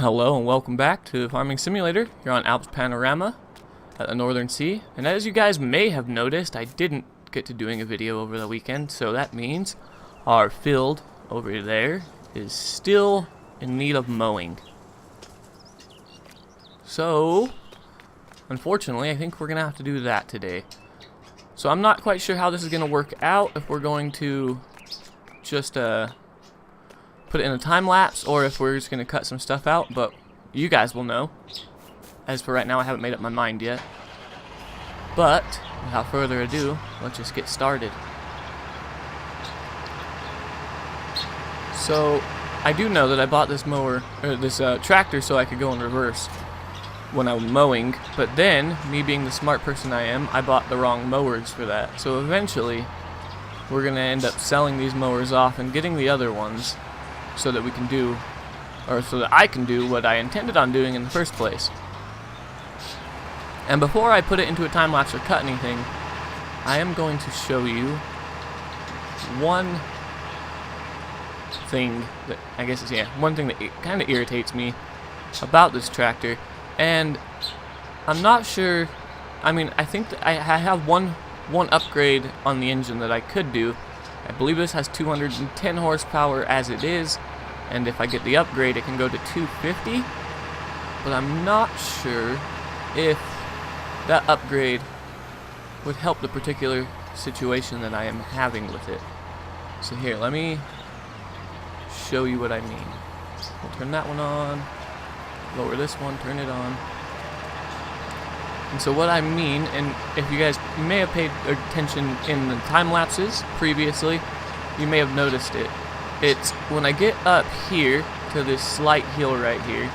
Hello and welcome back to Farming Simulator. You're on Alps Panorama at the Northern Sea. And as you guys may have noticed, I didn't get to doing a video over the weekend, so that means our field over there is still in need of mowing. So, unfortunately, I think we're going to have to do that today. So I'm not quite sure how this is going to work out, if we're going to just put it in a time lapse, or if we're just going to cut some stuff out, but you guys will know. As for right now, I haven't made up my mind yet. But, without further ado, let's just get started. So, I do know that I bought this mower, or this tractor, so I could go in reverse when I'm mowing, but then, me being the smart person I am, I bought the wrong mowers for that. So eventually, we're going to end up selling these mowers off and getting the other ones, so that we can do, or so that I can do what I intended on doing in the first place. And before I put it into a time lapse or cut anything, I am going to show you one thing that, I guess it's, one thing that kind of irritates me about this tractor. And I'm not sure, I mean, I think that I have one upgrade on the engine that I could do. I believe this has 210 horsepower as it is, and if I get the upgrade it can go to 250, but I'm not sure if that upgrade would help the particular situation that I am having with it. So here, let me show you what I mean. We'll turn that one on, lower this one, turn it on. And so what I mean, and if you guys may have paid attention in the time lapses previously, you may have noticed it. It's when I get up here to this slight hill right here,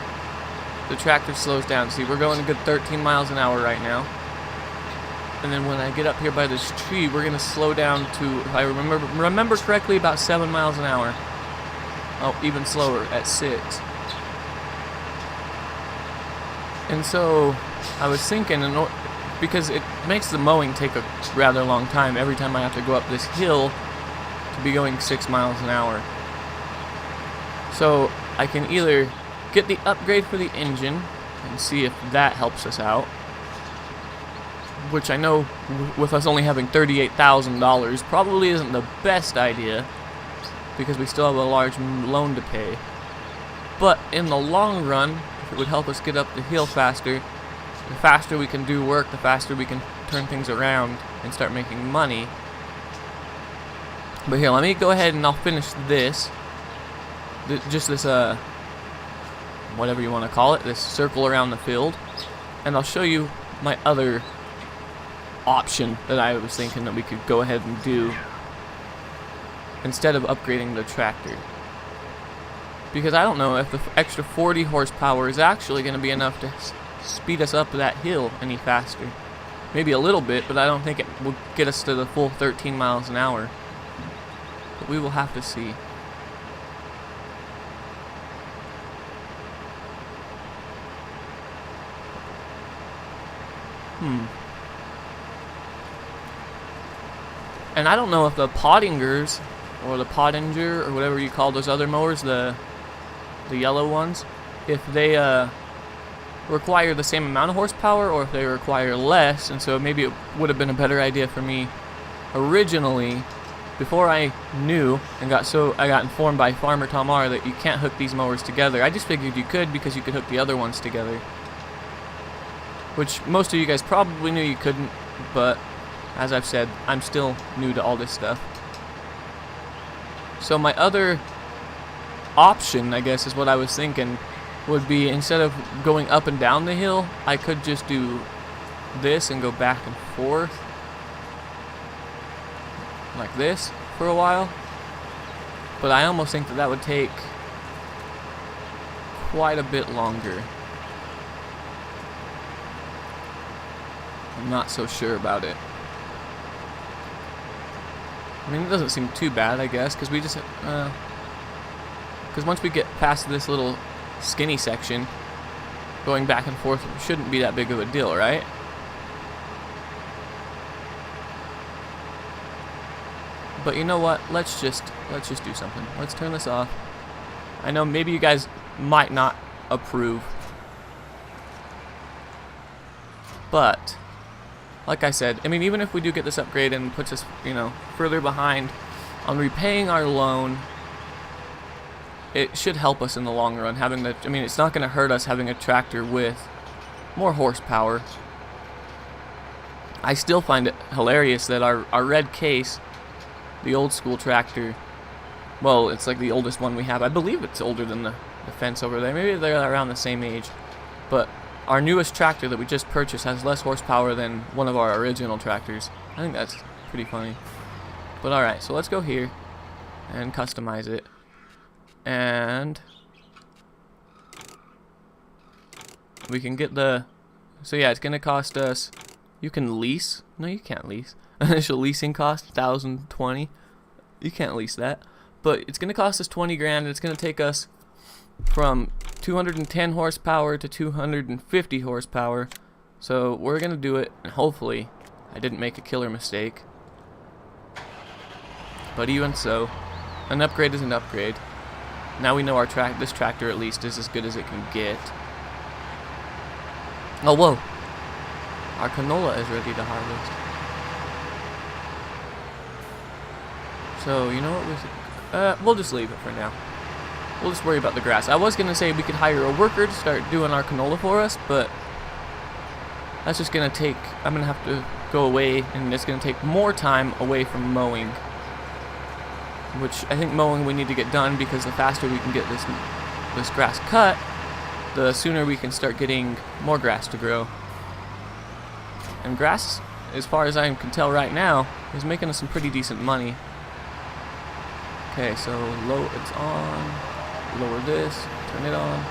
the tractor slows down. See, we're going a good 13 miles an hour right now. And then when I get up here by this tree, we're going to slow down to, if I remember correctly, about 7 miles an hour. Oh, even slower, at 6. And so I was thinking, because it makes the mowing take a rather long time every time I have to go up this hill to be going 6 miles an hour. So I can either get the upgrade for the engine and see if that helps us out, which I know with us only having $38,000 probably isn't the best idea because we still have a large loan to pay. But in the long run, if it would help us get up the hill faster, the faster we can do work, the faster we can turn things around and start making money. But here, let me go ahead and I'll finish this. Just this, whatever you want to call it, this circle around the field. And I'll show you my other option that I was thinking that we could go ahead and do instead of upgrading the tractor. Because I don't know if the extra 40 horsepower is actually going to be enough to speed us up that hill any faster. Maybe a little bit, but I don't think it will get us to the full 13 miles an hour. But we will have to see. And I don't know if the Pottingers or the Pottinger or whatever you call those other mowers, the yellow ones, if they require the same amount of horsepower or if they require less. And so maybe it would have been a better idea for me originally, before I knew and I got informed by Farmer Tom R that you can't hook these mowers together. I just figured you could because you could hook the other ones together, which most of you guys probably knew you couldn't, but as I've said, I'm still new to all this stuff. So my other option, I guess, is what I was thinking, would be instead of going up and down the hill, I could just do this and go back and forth like this for a while. But I almost think that would take quite a bit longer. I'm not so sure about it. I mean, it doesn't seem too bad, I guess, because we just, because once we get past this little skinny section, going back and forth shouldn't be that big of a deal, right? But you know what? Let's just do something. Let's turn this off. I know maybe you guys might not approve. But like I said, I mean, even if we do get this upgrade and puts us, you know, further behind on repaying our loan, it should help us in the long run. Having the, I mean, it's not going to hurt us having a tractor with more horsepower. I still find it hilarious that our red case, the old school tractor, well, it's like the oldest one we have. I believe it's older than the Fendt over there. Maybe they're around the same age. But our newest tractor that we just purchased has less horsepower than one of our original tractors. I think that's pretty funny. But alright, so let's go here and customize it. And we can get the, so yeah, it's going to cost us, you can lease, no you can't lease, initial leasing cost $1,020, you can't lease that, but it's going to cost us 20 grand, and it's going to take us from 210 horsepower to 250 horsepower, so we're going to do it, and hopefully I didn't make a killer mistake, but even so, an upgrade is an upgrade. Now we know our this tractor at least is as good as it can get. Oh, whoa. Our canola is ready to harvest. So, you know what? We'll just leave it for now. We'll just worry about the grass. I was going to say we could hire a worker to start doing our canola for us, but that's just going to take, I'm going to have to go away, and it's going to take more time away from mowing. Which I think mowing we need to get done, because the faster we can get this grass cut, the sooner we can start getting more grass to grow. And grass, as far as I can tell right now, is making us some pretty decent money. Okay, so it's on. Lower this, turn it on.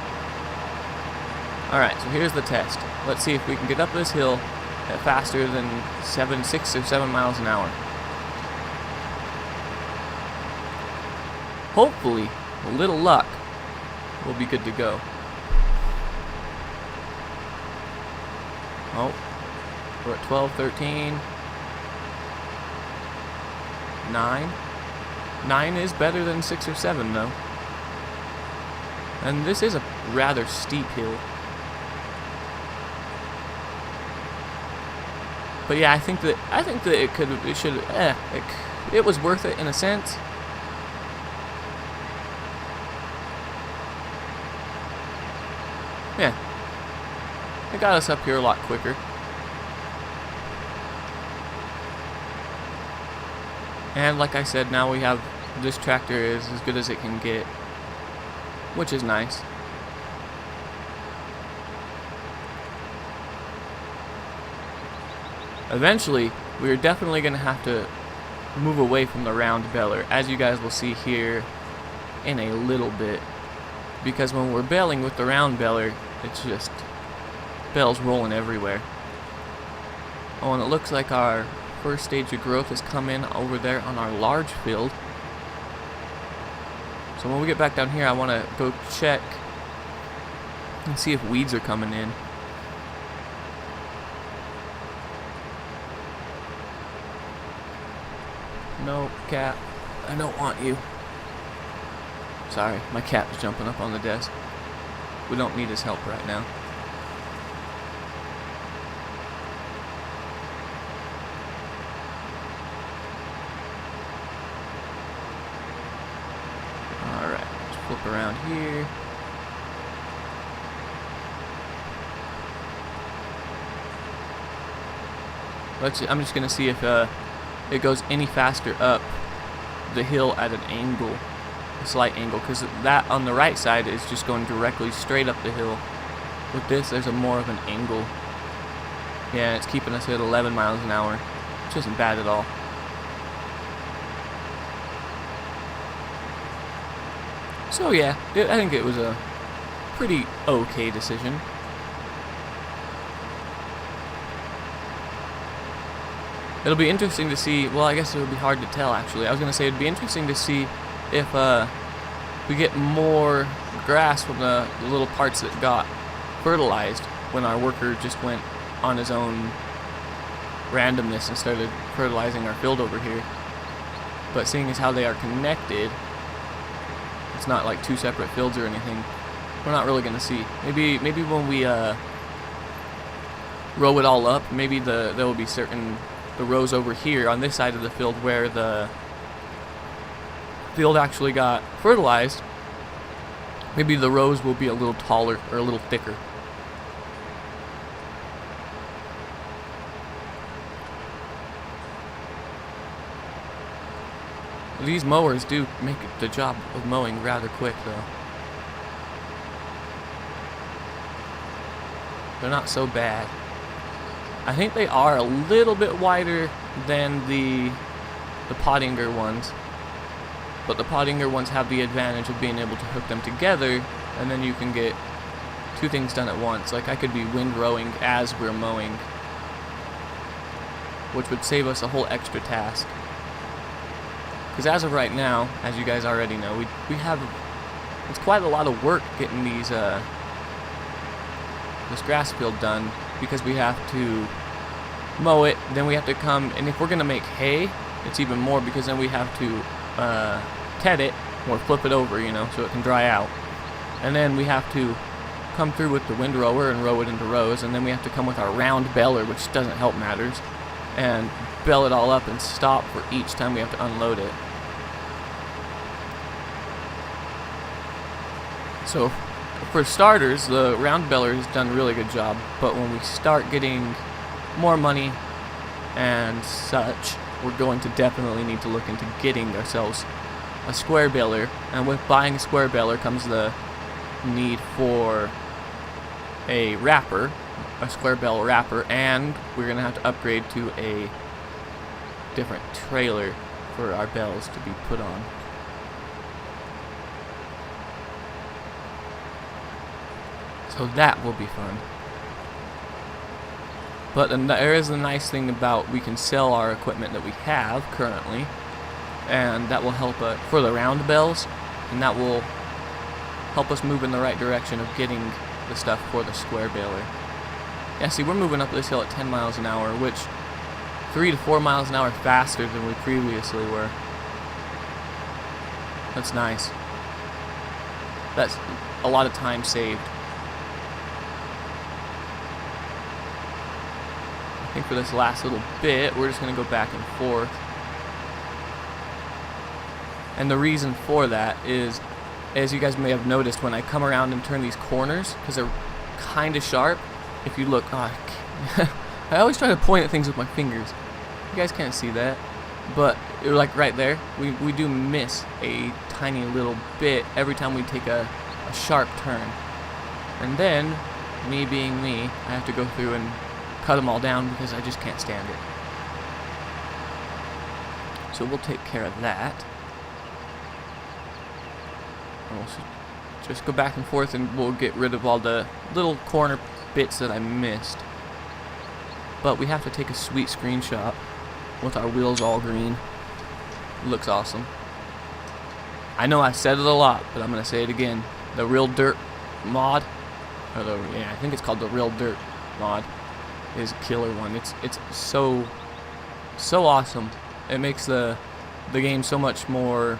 Alright, so here's the test. Let's see if we can get up this hill at faster than 6 or 7 miles an hour. Hopefully, a little luck, we'll be good to go. Oh, we're at 12, 13, 9. 9 is better than 6 or 7, though. And this is a rather steep hill. But yeah, I think that it was worth it in a sense. Yeah, it got us up here a lot quicker. And like I said, now we have, this tractor is as good as it can get, which is nice. Eventually, we're definitely going to have to move away from the round baler, as you guys will see here in a little bit. Because when we're baling with the round baler, it's just bales rolling everywhere. Oh, and it looks like our first stage of growth has come in over there on our large field. So when we get back down here, I want to go check and see if weeds are coming in. No, cat, I don't want you. Sorry, my cat was jumping up on the desk. We don't need his help right now. Alright, let's flip around here. I'm just going to see if it goes any faster up the hill at an angle. A slight angle, because that on the right side is just going directly straight up the hill. With this, there's more of an angle. Yeah, it's keeping us at 11 miles an hour, which isn't bad at all. So yeah, I think it was a pretty okay decision. It'll be interesting to see, well, I guess it would be hard to tell actually. I was going to say it'd be interesting to see if we get more grass from the little parts that got fertilized when our worker just went on his own randomness and started fertilizing our field over here. But seeing as how they are connected, it's not like two separate fields or anything, we're not really gonna see. Maybe when we row it all up, maybe there will be the rows over here on this side of the field where the field actually got fertilized. Maybe the rows will be a little taller or a little thicker. These mowers do make the job of mowing rather quick, though. They're not so bad. I think they are a little bit wider than the Pottinger ones, but the Pottinger ones have the advantage of being able to hook them together, and then you can get two things done at once. Like, I could be windrowing as we're mowing, which would save us a whole extra task. Because as of right now, as you guys already know, we have, it's quite a lot of work getting this grass field done, because we have to mow it, then we have to come, and if we're going to make hay, it's even more, because then we have to ted it, or flip it over, you know, so it can dry out. And then we have to come through with the windrower and row it into rows, and then we have to come with our round baler, which doesn't help matters, and bale it all up and stop for each time we have to unload it. So, for starters, the round baler has done a really good job, but when we start getting more money and such, we're going to definitely need to look into getting ourselves a square baler, and with buying a square baler comes the need for a wrapper, a square bale wrapper, and we're going to have to upgrade to a different trailer for our bales to be put on. So that will be fun. But there is a nice thing about we can sell our equipment that we have currently, and that will help for the round bales, and that will help us move in the right direction of getting the stuff for the square baler. Yeah, see, we're moving up this hill at 10 miles an hour, which 3 to 4 miles an hour faster than we previously were. That's nice. That's a lot of time saved. I think for this last little bit, we're just going to go back and forth. And the reason for that is, as you guys may have noticed, when I come around and turn these corners, because they're kind of sharp, if you look, I always try to point at things with my fingers. You guys can't see that, but like right there, we do miss a tiny little bit every time we take a sharp turn. And then, me being me, I have to go through and cut them all down because I just can't stand it. So we'll take care of that. And we'll just go back and forth, and we'll get rid of all the little corner bits that I missed. But we have to take a sweet screenshot with our wheels all green. It looks awesome. I know I said it a lot, but I'm going to say it again. The Real Dirt mod, or I think it's called the Real Dirt mod, is a killer one. It's so awesome. It makes the game so much more,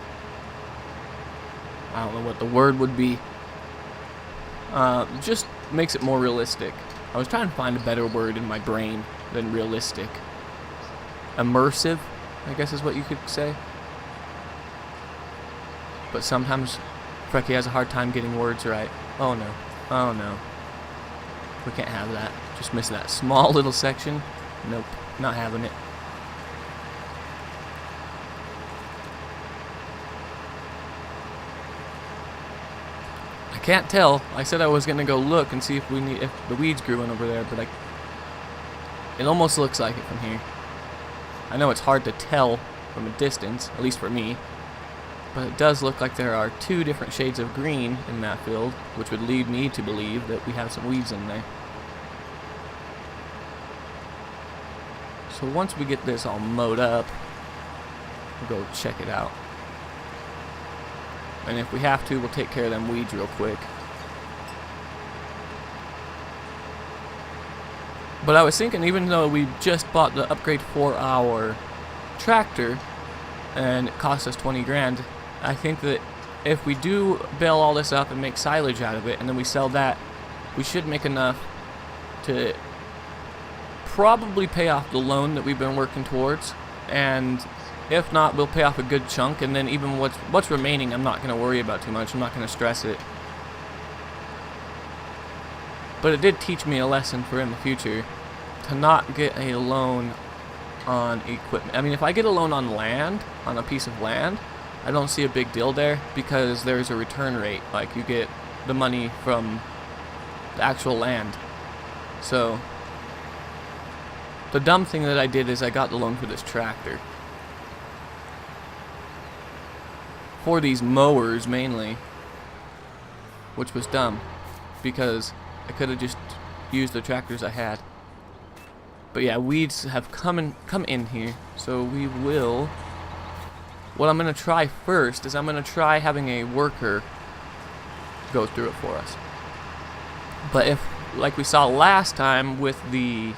I don't know what the word would be. Just makes it more realistic. I was trying to find a better word in my brain than realistic. Immersive, I guess is what you could say. But sometimes Freki has a hard time getting words right. Oh no. Oh no. We can't have that. Just miss that small little section. Nope. Not having it. I can't tell. I said I was going to go look and see if the weeds grew in over there, but it almost looks like it from here. I know it's hard to tell from a distance, at least for me, but it does look like there are 2 different shades of green in that field, which would lead me to believe that we have some weeds in there. So once we get this all mowed up, we'll go check it out. And if we have to, we'll take care of them weeds real quick. But I was thinking, even though we just bought the upgrade for our tractor, and it cost us 20 grand, I think that if we do bale all this up and make silage out of it, and then we sell that, we should make enough to probably pay off the loan that we've been working towards. And if not, we'll pay off a good chunk, and then even what's remaining, I'm not going to worry about too much. I'm not going to stress it. But it did teach me a lesson for in the future to not get a loan on equipment. I mean, if I get a loan on land, on a piece of land, I don't see a big deal there, because there's a return rate. Like, you get the money from the actual land. So the dumb thing that I did is I got the loan for this tractor. For these mowers mainly, which was dumb, because I could have just used the tractors I had. But yeah, weeds have come in here, so we will. What I'm gonna try first is I'm gonna try having a worker go through it for us. But if, like we saw last time with the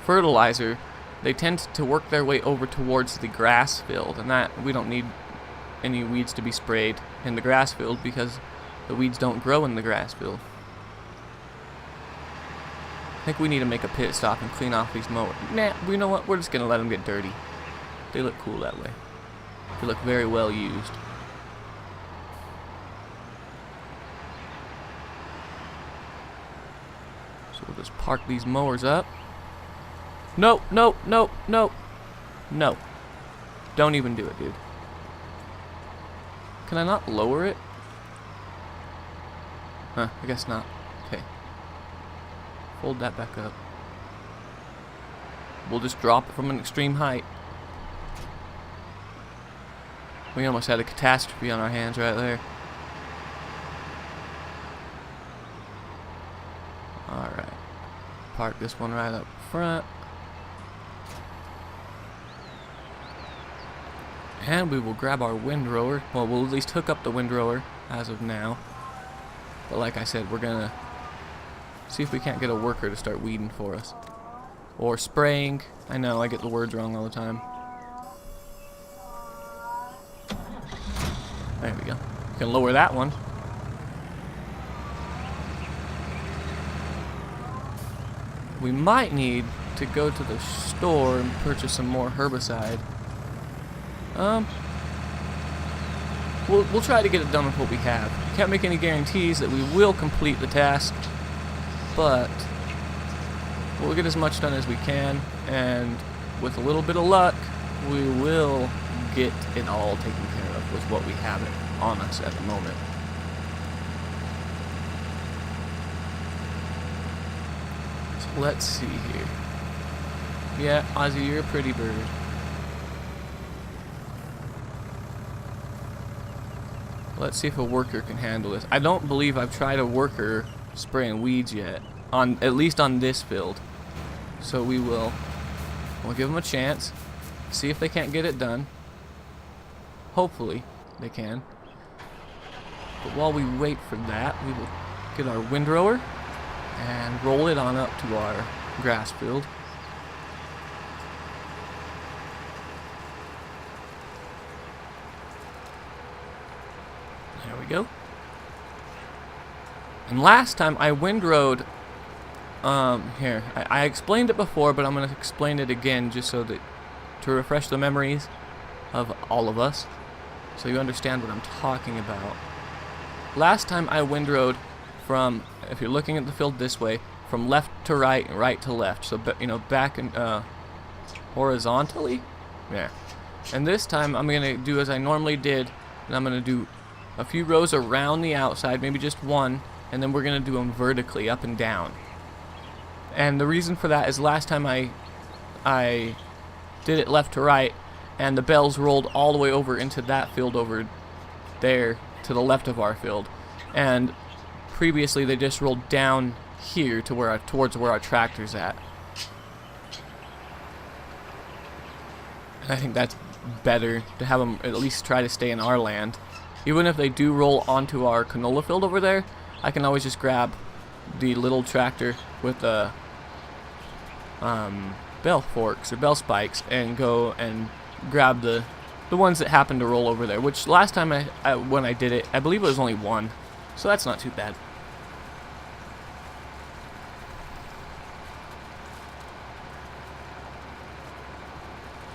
fertilizer, they tend to work their way over towards the grass field, and that we don't need any weeds to be sprayed in the grass field, because the weeds don't grow in the grass field. I think we need to make a pit stop and clean off these mowers. Nah, you know what? We're just gonna let them get dirty. They look cool that way. They look very well used. So we'll just park these mowers up. No, no, no, no, no. Don't even do it, dude. Can I not lower it? Huh, I guess not. Okay. Fold that back up. We'll just drop it from an extreme height. We almost had a catastrophe on our hands right there. Alright. Park this one right up front. And we will grab our windrower. Well, we'll at least hook up the windrower as of now. But like I said, we're gonna see if we can't get a worker to start weeding for us. Or spraying. I know, I get the words wrong all the time. There we go. You can lower that one. We might need to go to the store and purchase some more herbicide. We'll try to get it done with what we have. Can't make any guarantees that we will complete the task, but we'll get as much done as we can, and with a little bit of luck, we will get it all taken care of with what we have it on us at the moment. So let's see here. Yeah, Ozzy, you're a pretty bird. Let's see if a worker can handle this. I don't believe I've tried a worker spraying weeds yet, at least on this field. So we'll give them a chance, see if they can't get it done. Hopefully they can. But while we wait for that, we will get our windrower and roll it on up to our grass field. There we go. And last time I windrowed, here, I explained it before, but I'm going to explain it again just so that, to refresh the memories of all of us, so you understand what I'm talking about. Last time I windrowed from, if you're looking at the field this way, from left to right and right to left, so, you know, back and horizontally. Yeah. And this time I'm going to do as I normally did, and I'm going to do a few rows around the outside, maybe just one, and then we're going to do them vertically, up and down. And the reason for that is last time I did it left to right, and the bells rolled all the way over into that field over there to the left of our field. And previously they just rolled down here to towards where our tractor's at. And I think that's better to have them at least try to stay in our land. Even if they do roll onto our canola field over there, I can always just grab the little tractor with the bell forks or bell spikes and go and grab the the ones that happen to roll over there, which last time when I did it, I believe it was only one, so that's not too bad.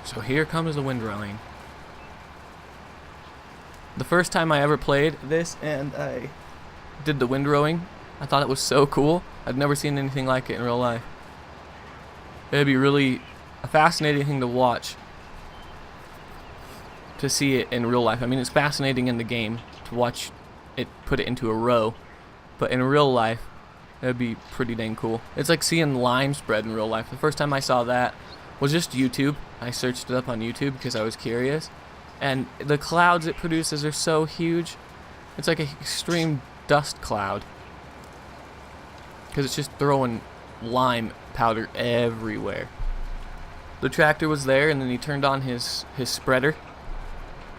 So here comes the windrowing. The first time I ever played this and I did the windrowing, I thought it was so cool. I'd never seen anything like it in real life. It'd be really a fascinating thing to watch, to see it in real life. I mean, it's fascinating in the game to watch it put it into a row, but in real life, it'd be pretty dang cool. It's like seeing lime spread in real life. The first time I saw that was just YouTube. I searched it up on YouTube because I was curious. And the clouds it produces are so huge. It's like an extreme dust cloud. Because it's just throwing lime powder everywhere. The tractor was there, and then he turned on his spreader.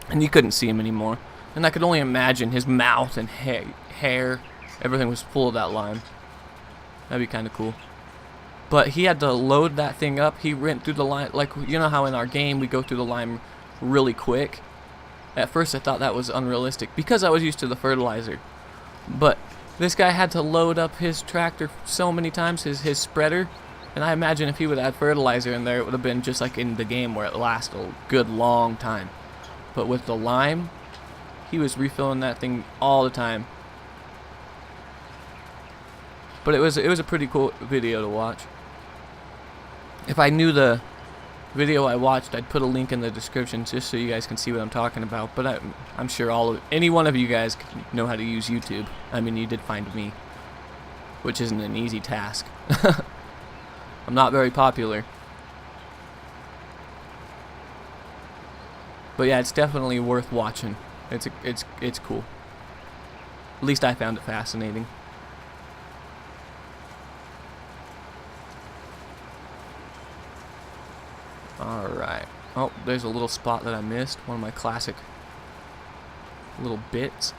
And you couldn't see him anymore. And I could only imagine his mouth and hair. Everything was full of that lime. That'd be kind of cool. But he had to load that thing up. He went through the lime, like, you know how in our game we go through the lime really quick. At first I thought that was unrealistic because I was used to the fertilizer. But this guy had to load up his tractor so many times, his spreader. And I imagine if he would add fertilizer in there, it would have been just like in the game where it lasts a good long time. But with the lime, he was refilling that thing all the time. But it was a pretty cool video to watch. If I knew the video I watched, I'd put a link in the description just so you guys can see what I'm talking about. But I'm sure any one of you guys know how to use YouTube. I mean, you did find me, which isn't an easy task. I'm not very popular. But yeah, it's definitely worth watching. It's cool. At least I found it fascinating. Alright. Oh, there's a little spot that I missed. One of my classic little bits.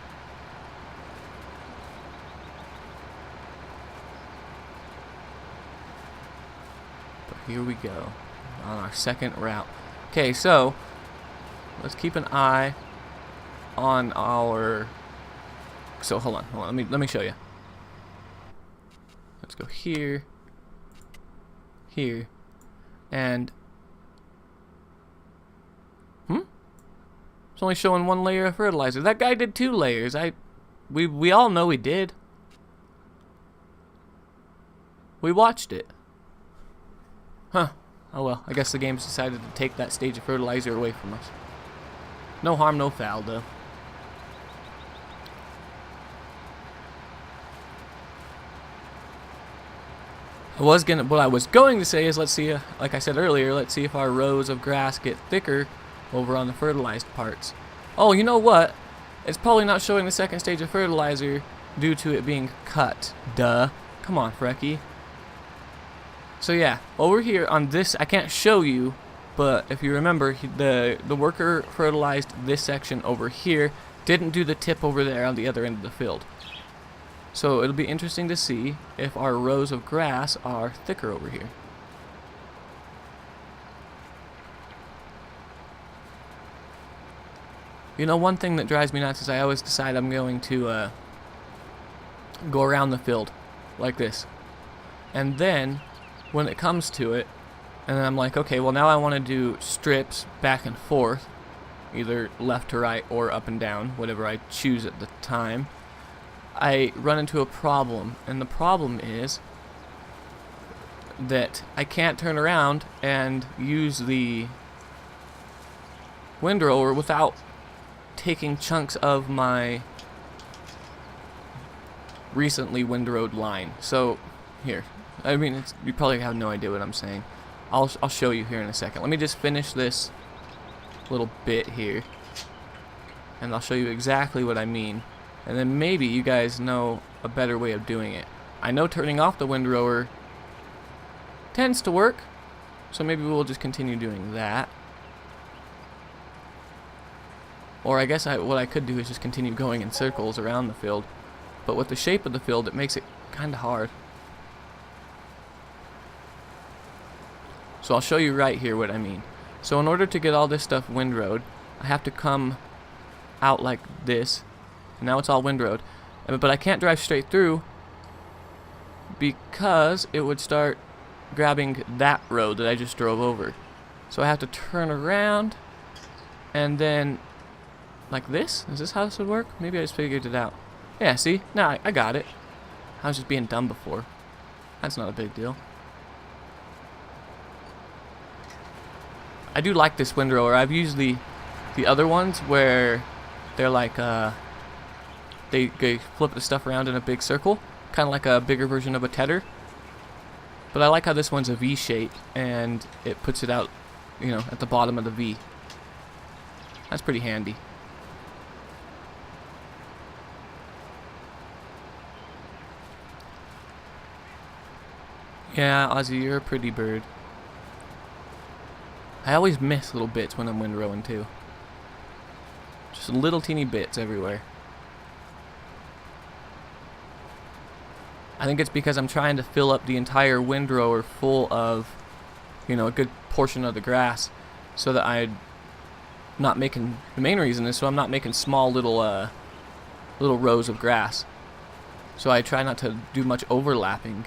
But here we go. On our second route. Okay, so let's keep an eye on our... So hold on. Let me show you. Let's go here. Here. And... It's only showing one layer of fertilizer. That guy did 2 layers. We all know he did. We watched it. Huh. Oh well, I guess the game's decided to take that stage of fertilizer away from us. No harm, no foul, though. What I was going to say is, let's see, like I said earlier, let's see if our rows of grass get thicker over on the fertilized parts. Oh, you know what? It's probably not showing the second stage of fertilizer due to it being cut. Duh. Come on, Freki. So yeah, over here on this, I can't show you, but if you remember, the worker fertilized this section over here, didn't do the tip over there on the other end of the field. So it'll be interesting to see if our rows of grass are thicker over here. You know, one thing that drives me nuts is I always decide I'm going to go around the field like this. And then, when it comes to it, and I'm like, okay, well now I want to do strips back and forth, either left to right or up and down, whatever I choose at the time, I run into a problem. And the problem is that I can't turn around and use the windrower without taking chunks of my recently windrowed line. So here, I mean, you probably have no idea what I'm saying. I'll show you here in a second. Let me just finish this little bit here, and I'll show you exactly what I mean, and then maybe you guys know a better way of doing it. I know turning off the windrower tends to work, so maybe we'll just continue doing that. Or I guess what I could do is just continue going in circles around the field. But with the shape of the field, it makes it kind of hard. So I'll show you right here what I mean. So in order to get all this stuff windrowed, I have to come out like this. And now it's all windrowed. But I can't drive straight through because it would start grabbing that road that I just drove over. So I have to turn around and then like this? Is this how this would work? Maybe I just figured it out. Yeah, see? Now I got it. I was just being dumb before. That's not a big deal. I do like this windrower. I've used the other ones where they're like they flip the stuff around in a big circle, kind of like a bigger version of a tedder. But I like how this one's a V shape and it puts it out, you know, at the bottom of the V. That's pretty handy. Yeah, Ozzy, you're a pretty bird. I always miss little bits when I'm windrowing too. Just little teeny bits everywhere. I think it's because I'm trying to fill up the entire windrower full of, you know, a good portion of the grass, so that I'm not making, the main reason is so I'm not making small little rows of grass. So I try not to do much overlapping.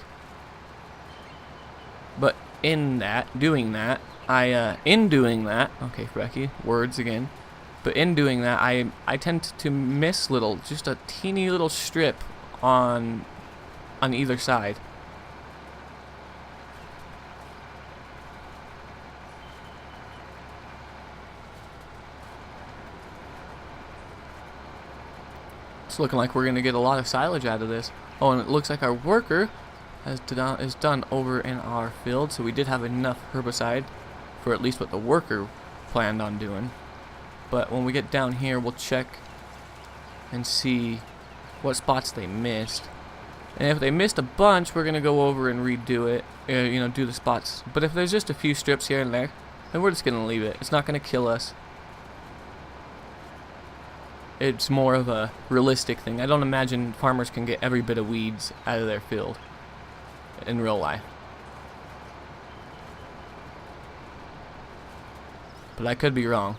But in doing that, okay, Freki, words again. But in doing that, I tend to miss just a teeny little strip on either side. It's looking like we're going to get a lot of silage out of this. Oh, and it looks like our worker is done over in our field, so we did have enough herbicide for at least what the worker planned on doing. But when we get down here, we'll check and see what spots they missed. And if they missed a bunch, we're going to go over and redo it, you know, do the spots. But if there's just a few strips here and there, then we're just going to leave it. It's not going to kill us. It's more of a realistic thing. I don't imagine farmers can get every bit of weeds out of their field in real life. But I could be wrong.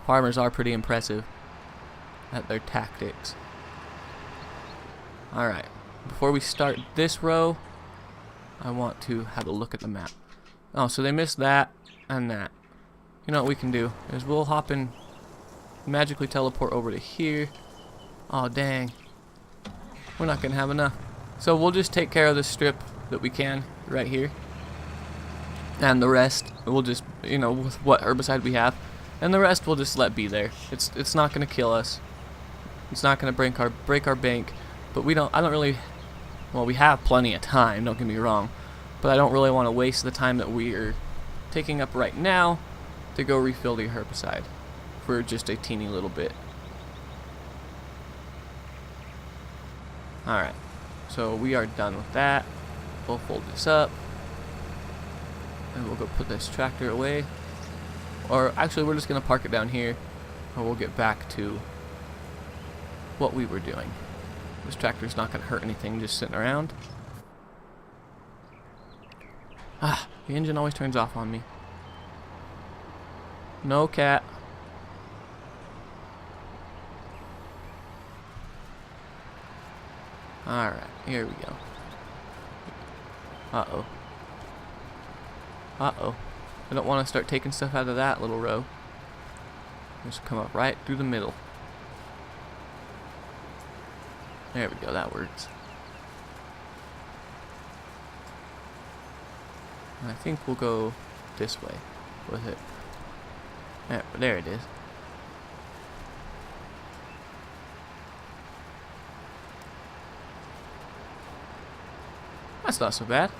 Farmers are pretty impressive at their tactics. Alright, before we start this row, I want to have a look at the map. Oh, so they missed that and that. You know what we can do is we'll hop in, magically teleport over to here. Oh dang, we're not gonna have enough. So we'll just take care of this strip that we can right here, and the rest we'll just, you know, with what herbicide we have, and the rest we'll just let be there. It's not gonna kill us. It's not gonna break our bank. But I don't really, well, we have plenty of time, don't get me wrong, but I don't really want to waste the time that we are taking up right now to go refill the herbicide for just a teeny little bit. Alright, so we are done with that. We'll fold this up, and we'll go put this tractor away. Or actually, we're just going to park it down here, and we'll get back to what we were doing. This tractor's not going to hurt anything just sitting around. Ah, the engine always turns off on me. No cat. Alright, here we go. Uh-oh. Uh-oh. I don't want to start taking stuff out of that little row. Just come up right through the middle. There we go, that works. And I think we'll go this way with it. There it is. That's not so bad.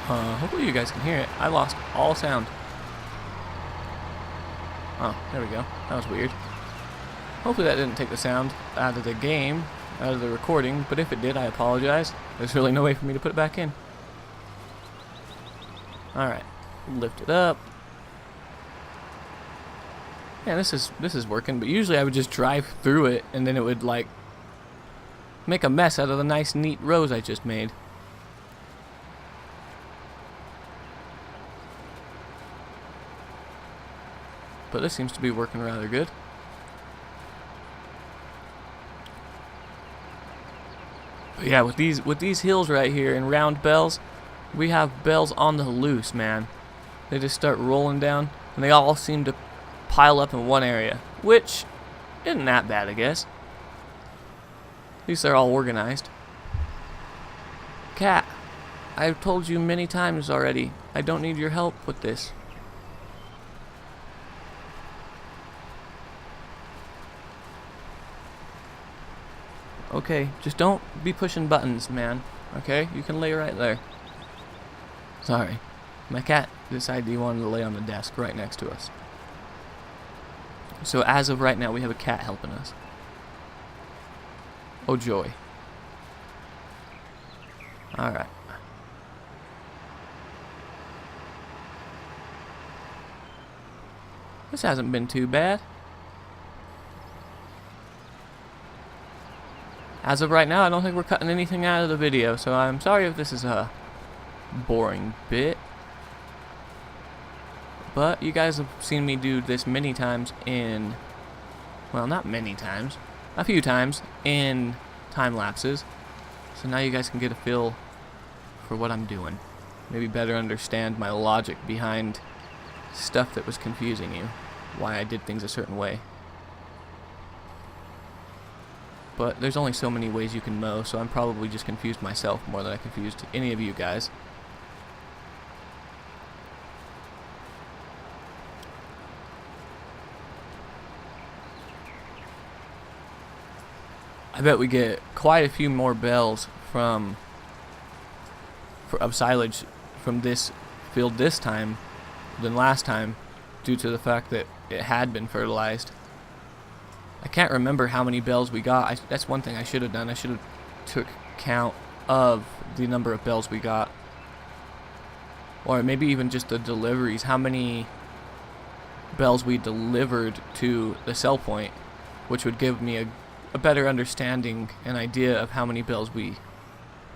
Hopefully you guys can hear it. I lost all sound. Oh, there we go. That was weird. Hopefully that didn't take the sound out of the game, out of the recording, but if it did, I apologize. There's really no way for me to put it back in. Alright, lift it up. Yeah, this is working, but usually I would just drive through it and then it would like make a mess out of the nice neat rows I just made. but this seems to be working rather good. But yeah, with these hills right here and round bells, we have bells on the loose, man. They just start rolling down, and they all seem to pile up in one area, which isn't that bad, I guess. At least they're all organized. Cat, I've told you many times already, I don't need your help with this. Okay, just don't be pushing buttons, man. Okay, you can lay right there. Sorry, my cat decided he wanted to lay on the desk right next to us. So as of right now, we have a cat helping us. Oh joy. Alright. This hasn't been too bad. As of right now, I don't think we're cutting anything out of the video, so I'm sorry if this is a boring bit. But you guys have seen me do this many times in, well, not many times, a few times in time lapses. So now you guys can get a feel for what I'm doing. Maybe better understand my logic behind stuff that was confusing you, why I did things a certain way. But there's only so many ways you can mow, so I'm probably just confused myself more than I confused any of you guys. I bet we get quite a few more bells of silage from this field this time than last time, due to the fact that it had been fertilized. I can't remember how many bells we got. That's one thing I should have done. I should have took count of the number of bells we got, or maybe even just the deliveries, how many bells we delivered to the sell point, which would give me a better understanding and idea of how many bells we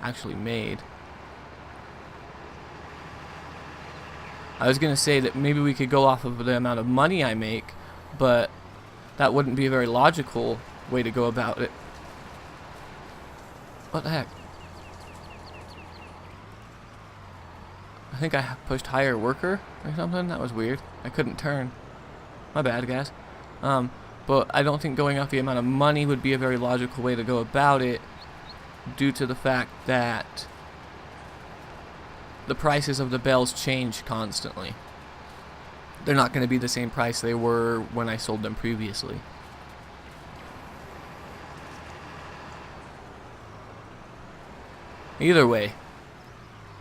actually made. I was gonna say that maybe we could go off of the amount of money I make, but that wouldn't be a very logical way to go about it. What the heck? I think I pushed higher worker or something. That was weird. I couldn't turn. My bad, guys. But I don't think going off the amount of money would be a very logical way to go about it, due to the fact that the prices of the bells change constantly. They're not going to be the same price they were when I sold them previously. Either way,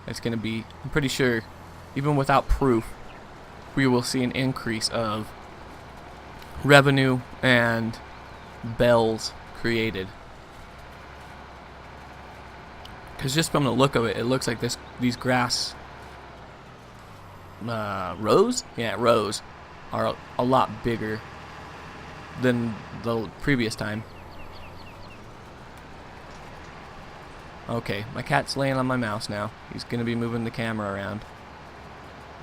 it's going to be, I'm pretty sure, even without proof, we will see an increase of revenue and bells created. Because just from the look of it, it looks like these grass rows? Yeah, rows are a lot bigger than the previous time. Okay, my cat's laying on my mouse now. He's going to be moving the camera around.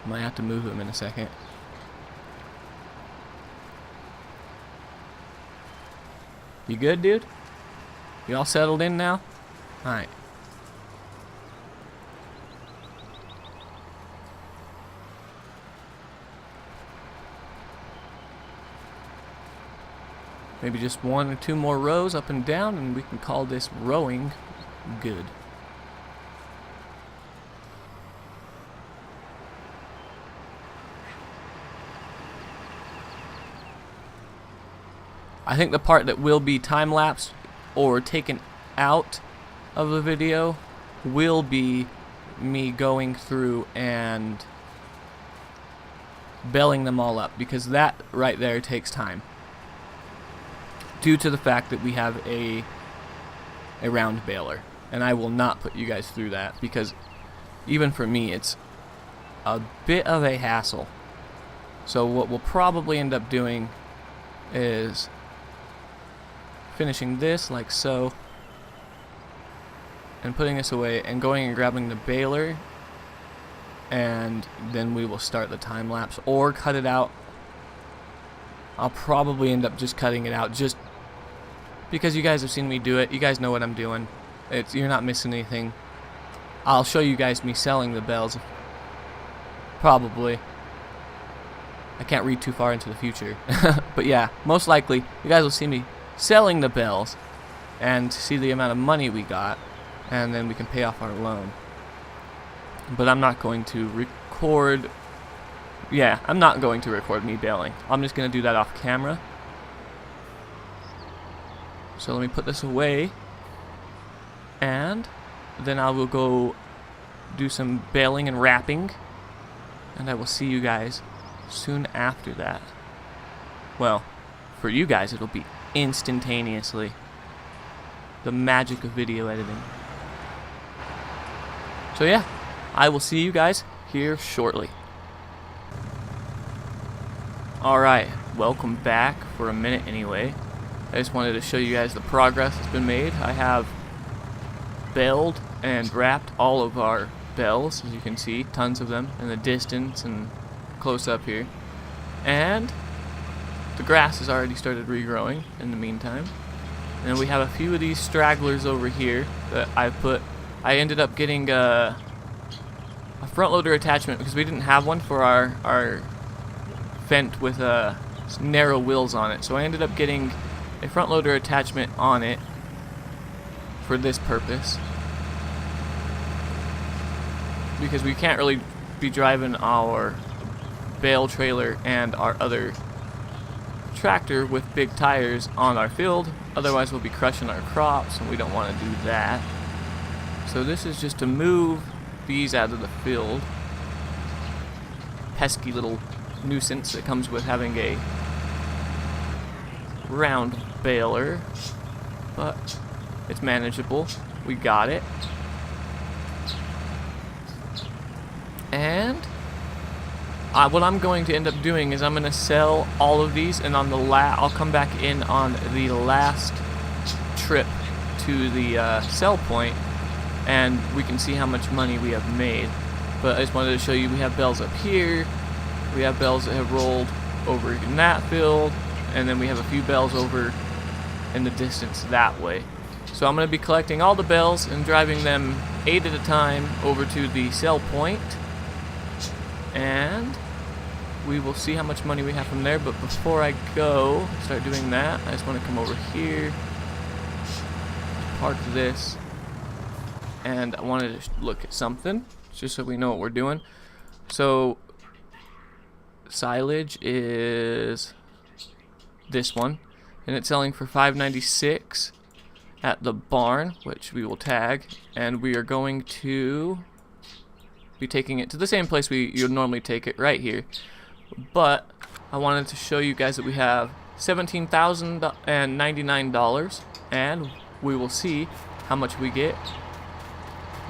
Might have to move him in a second. You good, dude? You all settled in now? Alright. Maybe just one or two more rows up and down, and we can call this rowing good. I think the part that will be time-lapsed or taken out of the video will be me going through and belling them all up, because that right there takes time, due to the fact that we have a round baler, and I will not put you guys through that, because even for me it's a bit of a hassle. So what we'll probably end up doing is finishing this like so, and putting this away and going and grabbing the baler, and then we will start the time lapse, or cut it out I'll probably end up just cutting it out, just because you guys have seen me do it. You guys know what I'm doing. You're not missing anything. I'll show you guys me selling the bales. Probably. I can't read too far into the future. But yeah, most likely you guys will see me selling the bales and see the amount of money we got, and then we can pay off our loan. But I'm not going to record. Yeah, I'm not going to record me baling. I'm just going to do that off camera. So let me put this away, and then I will go do some baling and wrapping, and I will see you guys soon after that. Well, for you guys it'll be instantaneously. The magic of video editing. So yeah, I will see you guys here shortly. Alright, welcome back for a minute anyway. I just wanted to show you guys the progress that's been made. I have baled and wrapped all of our bales, as you can see, tons of them in the distance and close up here. And the grass has already started regrowing in the meantime. And we have a few of these stragglers over here that I ended up getting a front loader attachment because we didn't have one for our Fendt with narrow wheels on it. So I ended up getting a front loader attachment on it for this purpose, because we can't really be driving our bale trailer and our other tractor with big tires on our field, otherwise we'll be crushing our crops, and we don't want to do that. So this is just to move these out of the field. Pesky little nuisance that comes with having a round baler, but it's manageable. We got it. And what I'm going to end up doing is I'm going to sell all of these, and on the I'll come back in on the last trip to the sell point, and we can see how much money we have made. But I just wanted to show you we have bales up here, we have bales that have rolled over in that field, and then we have a few bales over in the distance that way. So I'm going to be collecting all the bales and driving them 8 at a time over to the sell point, and we will see how much money we have from there. But before I go start doing that, I just want to come over here, park this, and I wanted to look at something just so we know what we're doing. So silage is this one, and it's selling for $5.96 at the barn, which we will tag, and we are going to be taking it to the same place you would normally take it, right here. But I wanted to show you guys that we have $17,099, and we will see how much we get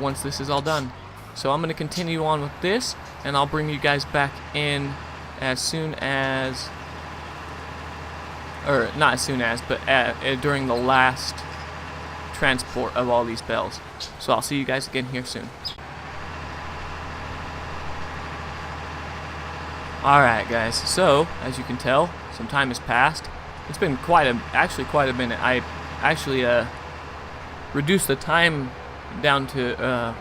once this is all done. So I'm going to continue on with this, and I'll bring you guys back in as soon as, or not as soon as, but during the last transport of all these bales. So I'll see you guys again here soon. Alright guys, so as you can tell, some time has passed. It's been actually quite a minute. I actually reduced the time down to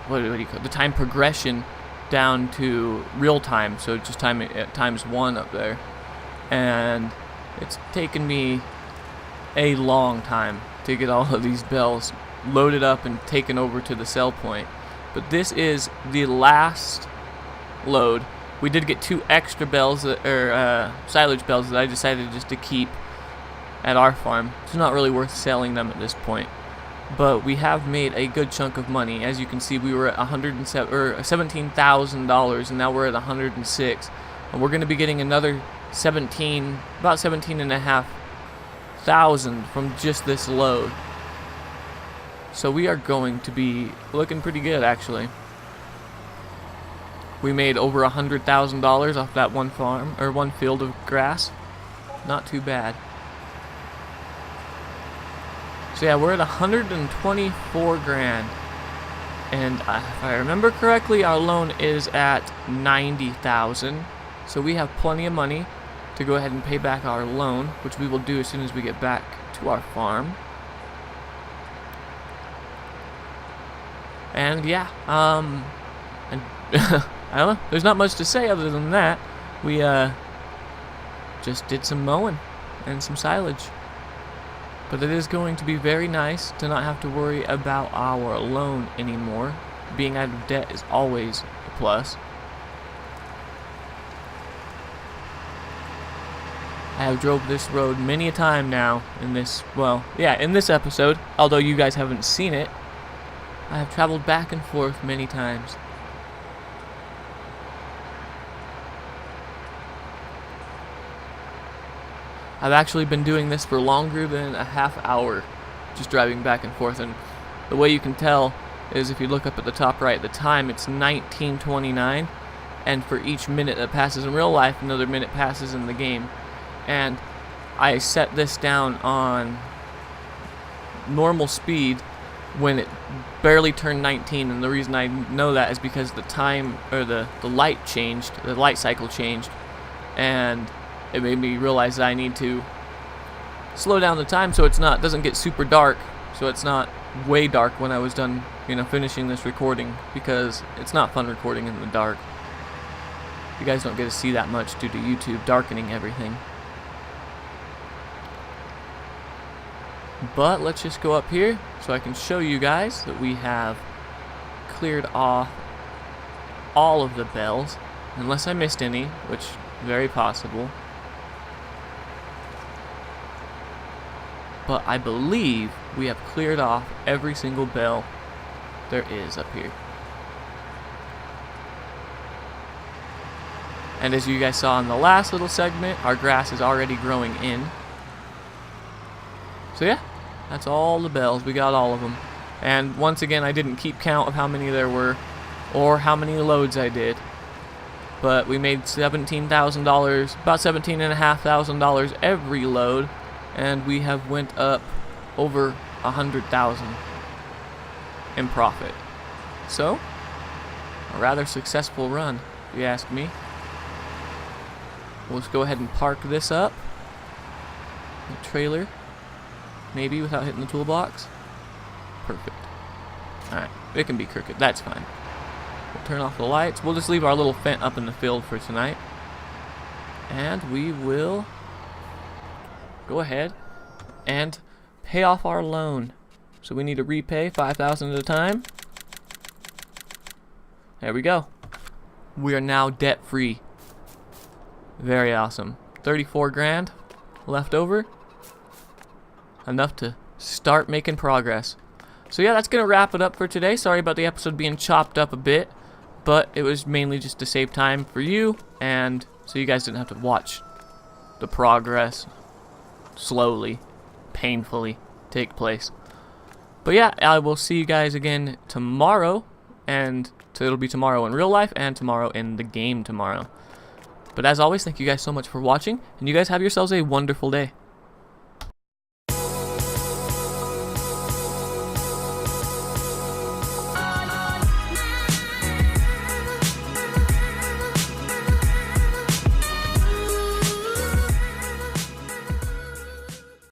what do you call it? The time progression down to real time, so just time at ×1 up there, and it's taken me a long time to get all of these bales loaded up and taken over to the sell point. But this is the last load. We did get 2 extra bales silage bales that I decided just to keep at our farm. It's not really worth selling them at this point. But we have made a good chunk of money. As you can see, we were at $17,000, and now we're at $106,000, and we're going to be getting another about 17,500 from just this load. So we are going to be looking pretty good, actually. We made over $100,000 off that one farm, or one field of grass. Not too bad. So yeah, we're at 124 grand, and if I remember correctly, our loan is at 90,000. So we have plenty of money to to go ahead and pay back our loan, which we will do as soon as we get back to our farm. And yeah, and I don't know, there's not much to say other than that. We just did some mowing and some silage. But it is going to be very nice to not have to worry about our loan anymore. Being out of debt is always a plus. I have drove this road many a time now in this, well, yeah, in this episode, although you guys haven't seen it. I have traveled back and forth many times. I've actually been doing this for longer than a half hour, just driving back and forth, and the way you can tell is if you look up at the top right, the time, it's 19:29, and for each minute that passes in real life, another minute passes in the game. And I set this down on normal speed when it barely turned 19, and the reason I know that is because the time, or the light changed, the light cycle changed, and it made me realize that I need to slow down the time so doesn't get super dark, so it's not way dark when I was done, finishing this recording, because it's not fun recording in the dark. You guys don't get to see that much due to YouTube darkening everything. But let's just go up here so I can show you guys that we have cleared off all of the bells, unless I missed any, which very possible. But I believe we have cleared off every single bell there is up here. And as you guys saw in the last little segment, our grass is already growing in. So yeah, that's all the bells. We got all of them. And once again, I didn't keep count of how many there were or how many loads I did. But we made $17,000, about $17,500 every load. And we have went up over 100,000 in profit. So, a rather successful run, if you ask me. We'll just go ahead and park this up. The trailer. Maybe without hitting the toolbox. Perfect. Alright, it can be crooked. That's fine. We'll turn off the lights. We'll just leave our little Fendt up in the field for tonight. And we will go ahead and pay off our loan. So we need to repay $5,000 at a time. There we go. We are now debt free. Very awesome. 34 grand left over. Enough to start making progress. So yeah, that's gonna wrap it up for today. Sorry about the episode being chopped up a bit, but it was mainly just to save time for you, and so you guys didn't have to watch the progress slowly, painfully take place. But yeah, I will see you guys again tomorrow, and so it'll be tomorrow in real life and tomorrow in the game tomorrow. But as always, thank you guys so much for watching, and you guys have yourselves a wonderful day.